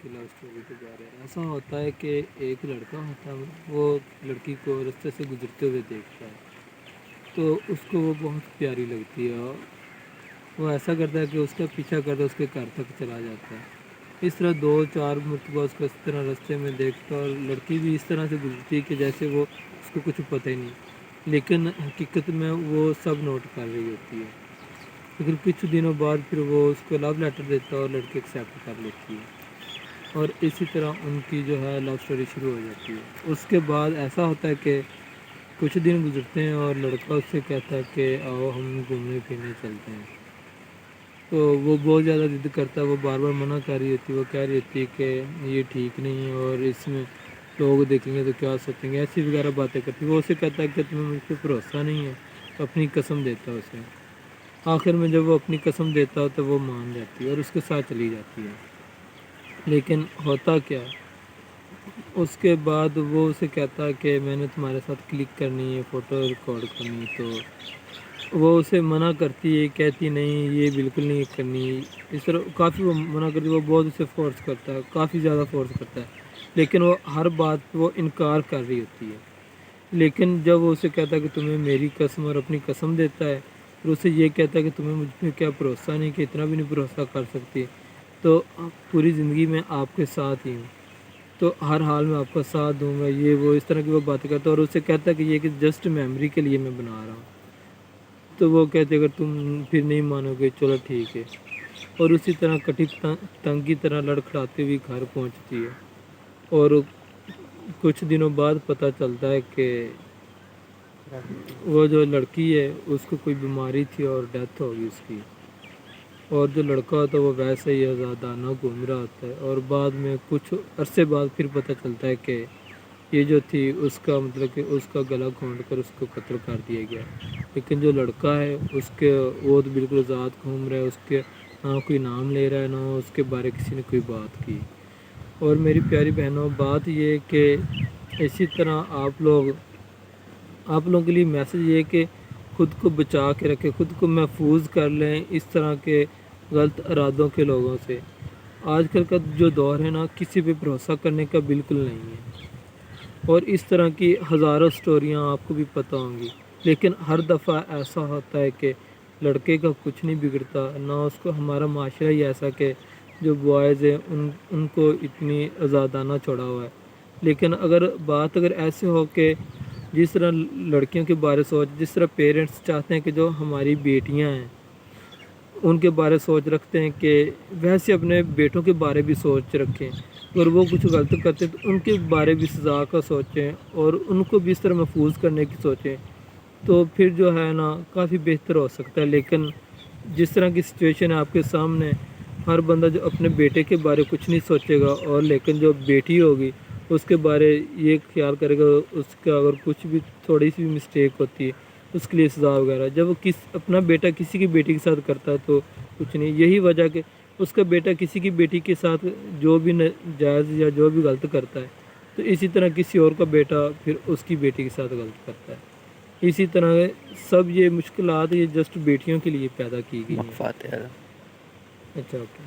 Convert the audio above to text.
کی love story کے بارے میں ایسا ہوتا ہے کہ ایک لڑکا ہوتا ہے، وہ لڑکی کو رستے سے گزرتے ہوئے دیکھتا ہے تو اس کو وہ بہت پیاری لگتی ہے، اور وہ ایسا کرتا ہے کہ اس کا پیچھا کرتا ہے، اس کے گھر تک چلا جاتا ہے۔ اس طرح دو چار مرتبہ اس کو اس طرح رستے میں دیکھتا، اور لڑکی بھی اس طرح سے گزرتی ہے کہ جیسے وہ اس کو کچھ پتہ ہی نہیں، لیکن حقیقت میں وہ سب نوٹ کر رہی ہوتی ہے۔ لیکن کچھ دنوں بعد پھر وہ اس کو لو لیٹر دیتا ہے اور لڑکی ایکسیپٹ کر لیتی ہے، اور اسی طرح ان کی جو ہے لو اسٹوری شروع ہو جاتی ہے۔ اس کے بعد ایسا ہوتا ہے کہ کچھ دن گزرتے ہیں اور لڑکا اس سے کہتا ہے کہ آؤ ہم گھومنے پھرنے چلتے ہیں، تو وہ بہت زیادہ ضد کرتا ہے، وہ بار بار منع کر رہی ہوتی ہے، وہ کہہ رہی ہوتی ہے کہ یہ ٹھیک نہیں ہے اور اس میں لوگ دیکھیں گے تو کیا سوچیں گے، ایسی وغیرہ باتیں کرتی ہے۔ وہ اسے کہتا ہے کہ تمہیں مجھ پہ بھروسہ نہیں ہے، تو اپنی قسم دیتا ہے اسے۔ آخر میں جب وہ اپنی قسم دیتا ہے تو وہ مان جاتی ہے اور اس کے ساتھ چلی جاتی ہے۔ لیکن ہوتا کیا، اس کے بعد وہ اسے کہتا ہے کہ میں نے تمہارے ساتھ کلک کرنی ہے، فوٹو ریکارڈ کرنی ہے، تو وہ اسے منع کرتی ہے، کہتی نہیں یہ بالکل نہیں کرنی۔ اس طرح کافی وہ منع کرتی ہے، وہ بہت اسے فورس کرتا ہے، کافی زیادہ فورس کرتا ہے، لیکن وہ ہر بات پہ وہ انکار کر رہی ہوتی ہے۔ لیکن جب وہ اسے کہتا ہے کہ تمہیں میری قسم اور اپنی قسم دیتا ہے، پھر اسے یہ کہتا ہے کہ تمہیں مجھ پہ کیا بھروسہ نہیں، کہ اتنا بھی نہیں بھروسہ کر سکتی، تو پوری زندگی میں آپ کے ساتھ ہی ہوں، تو ہر حال میں آپ کا ساتھ دوں گا، یہ وہ اس طرح کی وہ باتیں کرتا ہے، اور اسے کہتا ہے کہ یہ کہ جسٹ میموری کے لیے میں بنا رہا ہوں۔ تو وہ کہتے اگر تم پھر نہیں مانو گے چلو ٹھیک ہے، اور اسی طرح کٹی تنگ کی طرح لڑکھڑاتے ہوئی گھر پہنچتی ہے، اور کچھ دنوں بعد پتہ چلتا ہے کہ وہ جو لڑکی ہے اس کو کوئی بیماری تھی اور ڈیتھ ہو گئی اس کی، اور جو لڑکا ہوتا ہے وہ ویسے ہی آزادانہ گھوم رہا ہوتا ہے، اور بعد میں کچھ عرصے بعد پھر پتہ چلتا ہے کہ یہ جو تھی اس کا مطلب کہ اس کا گلا گھونٹ کر اس کو قتل کر دیا گیا۔ لیکن جو لڑکا ہے اس کے وہ تو بالکل آزاد گھوم رہا ہے، اس کے نہ کوئی نام لے رہا ہے، نہ اس کے بارے کسی نے کوئی بات کی۔ اور میری پیاری بہنوں، بات یہ کہ اسی طرح آپ لوگوں کے لیے میسیج یہ ہے کہ خود کو بچا کے رکھیں، خود کو محفوظ کر لیں اس طرح کے غلط ارادوں کے لوگوں سے۔ آج کل کا جو دور ہے نا، کسی پہ بھروسہ کرنے کا بالکل نہیں ہے، اور اس طرح کی ہزاروں سٹوریاں آپ کو بھی پتہ ہوں گی، لیکن ہر دفعہ ایسا ہوتا ہے کہ لڑکے کا کچھ نہیں بگڑتا، نہ اس کو ہمارا معاشرہ ہی ایسا کہ جو بوائز ہیں ان کو اتنی آزادانہ چھوڑا ہوا ہے۔ لیکن اگر ایسے ہو کہ جس طرح لڑکیوں کے بارے سوچ، جس طرح پیرنٹس چاہتے ہیں کہ جو ہماری بیٹیاں ہیں ان کے بارے سوچ رکھتے ہیں، کہ ویسے اپنے بیٹوں کے بارے بھی سوچ رکھیں، اگر وہ کچھ غلط کرتے تو ان کے بارے بھی سزا کا سوچیں، اور ان کو بھی اس طرح محفوظ کرنے کی سوچیں، تو پھر جو ہے نا کافی بہتر ہو سکتا ہے۔ لیکن جس طرح کی سچویشن ہے آپ کے سامنے، ہر بندہ جو اپنے بیٹے کے بارے کچھ نہیں سوچے گا، اور لیکن جو بیٹی ہوگی اس کے بارے یہ خیال کرے گا اس کا اگر کچھ بھی تھوڑی سی بھی مسٹیک ہوتی ہے اس کے لیے سزا وغیرہ، جب وہ اپنا بیٹا کسی کی بیٹی کے ساتھ کرتا ہے تو کچھ نہیں۔ یہی وجہ کہ اس کا بیٹا کسی کی بیٹی کے ساتھ جو بھی ناجائز یا جو بھی غلط کرتا ہے، تو اسی طرح کسی اور کا بیٹا پھر اس کی بیٹی کے ساتھ غلط کرتا ہے۔ اسی طرح سب یہ مشکلات یہ جسٹ بیٹیوں کے لیے پیدا کی گئی ہیں۔ مفاد ہے۔ اچھا اوکے۔